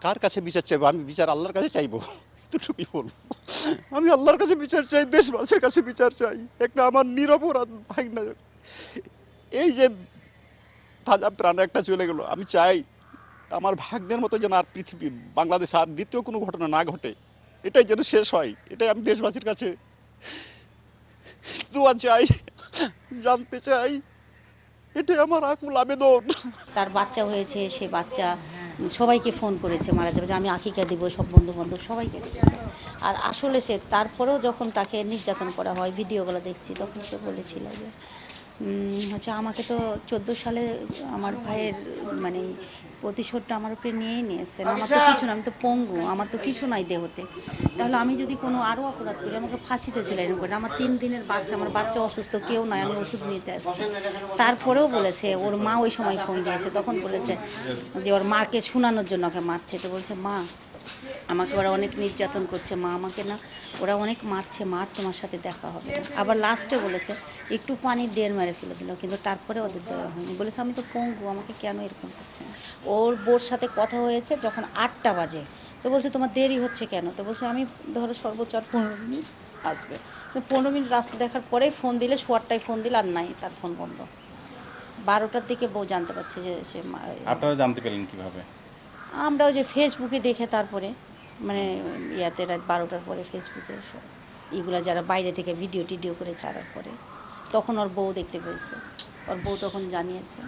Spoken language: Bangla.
কার কাছে বিচার চাইবো? আমি বিচার আল্লাহর কাছে চাইবো, এতটুকুই বলবো। আমি আল্লাহর কাছে বিচার চাই, দেশবাসীর কাছে বিচার চাই। একটা আমার নিরপরাধ ভাগনা, এই যে তাজা প্রাণ একটা চলে গেল, আমি চাই আমার ভাগ্নের মতো যেন আর পৃথিবী বাংলাদেশে আর দ্বিতীয় কোনো ঘটনা না ঘটে, এটাই যেন শেষ হয়, এটাই আমি দেশবাসীর কাছে দোয়া চাই, জানতে চাই, এটাই আমার আকুল আবেদন। তার বাচ্চা হয়েছে, সে বাচ্চা সবাইকে ফোন করেছে মারা যাবে, যে আমি আকিকা দিব, সব বন্ধু বান্ধব সবাইকে দেখেছে। আর আসলে সে তারপরেও যখন তাকে নির্যাতন করা হয়, ভিডিওগুলো দেখছি, তখন সে বলেছিল যে হচ্ছে আমাকে তো 14 সালে আমার ভাইয়ের মানে প্রতিশোধটা আমার উপরে নিয়েই নিয়েছেন, আমার তো কিছু না, আমি তো পঙ্গু, আমার তো কিছু নাই দেহতে, তাহলে আমি যদি কোনো আরও অপরাধ করি আমাকে ফাঁসিতে ঝুলাইনো করে। আমার 3 দিনের বাচ্চা, আমার বাচ্চা অসুস্থ, কেউ নাই, আমি ওষুধ নিতে আসছি। তারপরেও বলেছে, ওর মা ওই সময় ফোন দিয়েছে, তখন বলেছে যে ওর মাকে শোনানোর জন্য ওকে মারছে। তো বলছে, মা আমাকে ওরা অনেক নির্যাতন করছে, মা আমাকে না ওরা অনেক মারছে, মার তোমার সাথে দেখা হবে না। আবার লাস্টে বলেছে একটু পানির ঢের মেরে ফেলে দিল, কিন্তু তারপরে ওদের দেওয়া হয়নি। বলেছে আমি তো পঙ্গু, আমাকে কেন এরকম করছে। ওর বোর সাথে কথা হয়েছে যখন 8টা বাজে, তো বলছে তোমার দেরি হচ্ছে কেন। তো বলছে আমি ধরো সর্বোচ্চ আর 15 মিনিট আসবে, তো 15 মিনিট রাস্তা দেখার পরেই ফোন দিলে, শোয়ারটাই ফোন দিলে, আর নাই, তার ফোন বন্ধ। 12টার দিকে বউ জানতে পারছে যে সে আপনারা জানতে পেলেন কিভাবে? আমরা ওই যে ফেসবুকে দেখে, তারপরে মানে ইয়াতে রাত 12টার পরে ফেসবুকে এসে এগুলো যারা বাইরে থেকে ভিডিও টিডিও করে ছাড়ার পরে তখন ওর বউ দেখতে পেয়েছে, ওর বউ তখন জানিয়েছে।